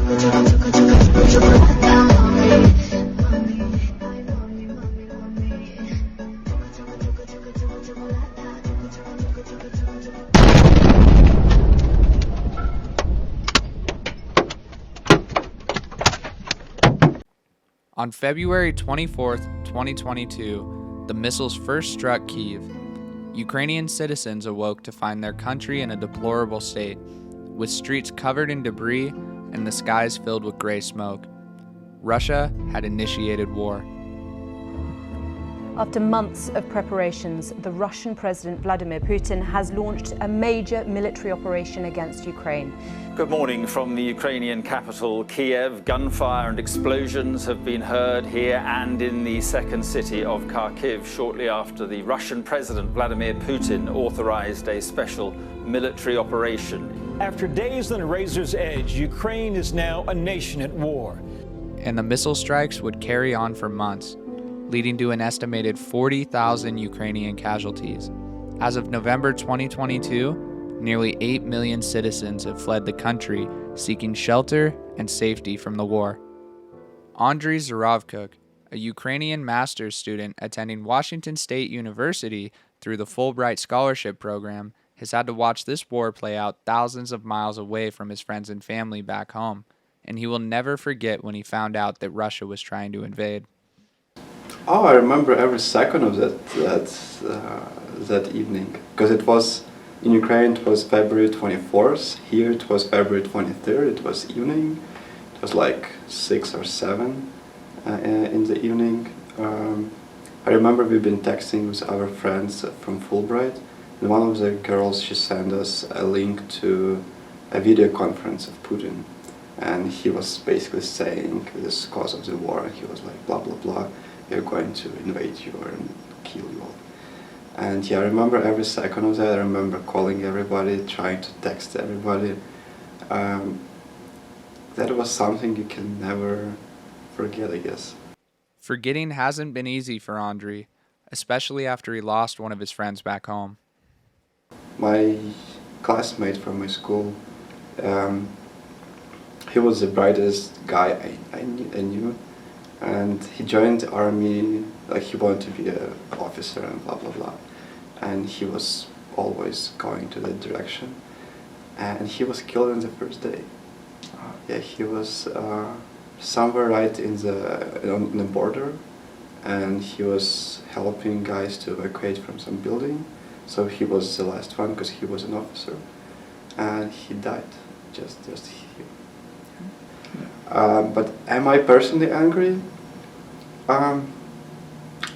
On February 24th, 2022, the missiles first struck Kyiv. Ukrainian citizens awoke to find their country in a deplorable state, with streets covered in debris and the skies filled with gray smoke. Russia had initiated war. After months of preparations, the Russian President Vladimir Putin has launched a major military operation against Ukraine. Good morning from the Ukrainian capital, Kiev. Gunfire and explosions have been heard here and in the second city of Kharkiv shortly after the Russian President Vladimir Putin authorized a special military operation. After days on a razor's edge, Ukraine is now a nation at war. And the missile strikes would carry on for months, leading to an estimated 40,000 Ukrainian casualties. As of November 2022, nearly 8 million citizens have fled the country, seeking shelter and safety from the war. Andriy Zarovkuk, a Ukrainian master's student attending Washington State University through the Fulbright Scholarship Program, has had to watch this war play out thousands of miles away from his friends and family back home, and he will never forget when he found out that Russia was trying to invade. Oh, I remember every second of that evening, because it was in Ukraine. It was February 24th. Here it was February 23rd. It was evening. It was like 6 or 7 in the evening. I remember we've been texting with our friends from Fulbright, and one of the girls, she sent us a link to a video conference of Putin, and he was basically saying this is cause of the war. He was like blah blah blah. We're going to invade you and kill you all. And yeah, I remember every second of that. I remember calling everybody, trying to text everybody. That was something you can never forget, I guess. Forgetting hasn't been easy for Andriy, especially after he lost one of his friends back home. My classmate from my school, he was the brightest guy I knew. And he joined the army, like he wanted to be an officer and blah blah blah. And he was always going to that direction. And he was killed on the first day. Yeah, he was somewhere right on the border, and he was helping guys to evacuate from some building. So he was the last one because he was an officer, and he died just here. But am I personally angry? I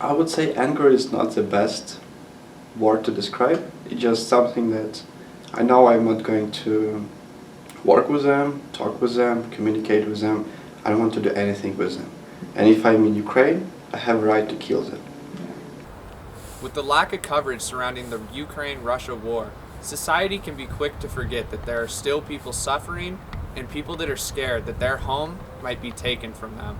would say anger is not the best word to describe. It's just something that I know I'm not going to work with them, talk with them, communicate with them. I don't want to do anything with them. And if I'm in Ukraine, I have a right to kill them. With the lack of coverage surrounding the Ukraine-Russia war, society can be quick to forget that there are still people suffering and people that are scared that their home might be taken from them.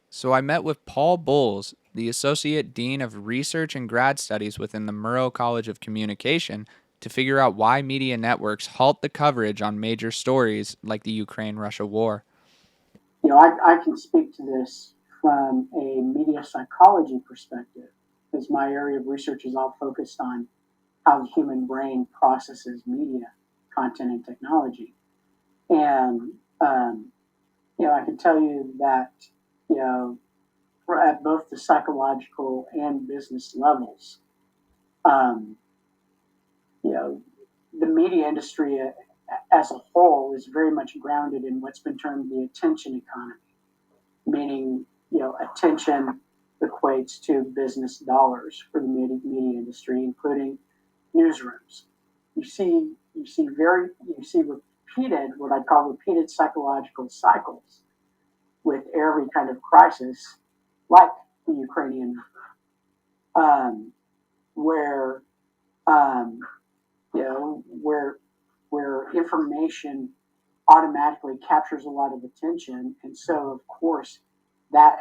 So I met with Paul Bowles, the Associate Dean of Research and Grad Studies within the Murrow College of Communication, to figure out why media networks halt the coverage on major stories like the Ukraine-Russia war. You know, I can speak to this from a media psychology perspective, because my area of research is all focused on how the human brain processes media, content, and technology. And, I can tell you that, at both the psychological and business levels, the media industry as a whole is very much grounded in what's been termed the attention economy, meaning, attention equates to business dollars for the media industry, including newsrooms. You see repeated, what I call repeated psychological cycles with every kind of crisis, like the Ukrainian, where information automatically captures a lot of attention, and so of course that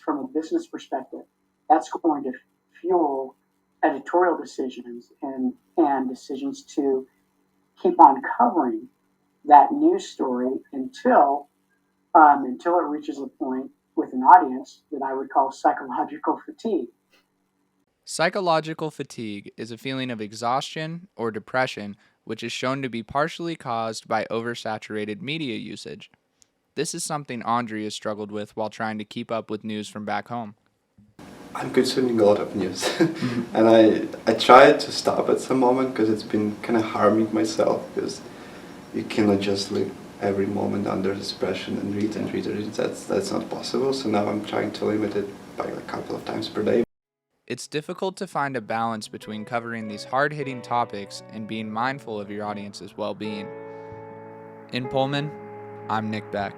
from a business perspective, that's going to fuel editorial decisions and decisions to keep on covering that news story until until it reaches a point with an audience that I would call psychological fatigue. Psychological fatigue is a feeling of exhaustion or depression which is shown to be partially caused by oversaturated media usage. This is something Andre has struggled with while trying to keep up with news from back home. I'm consuming a lot of news, and I tried to stop at some moment because it's been kind of harming myself, because you cannot just live every moment under this pressure and read and read and read. That's not possible. So now I'm trying to limit it by a couple of times per day. It's difficult to find a balance between covering these hard-hitting topics and being mindful of your audience's well-being. In Pullman, I'm Nick Beck.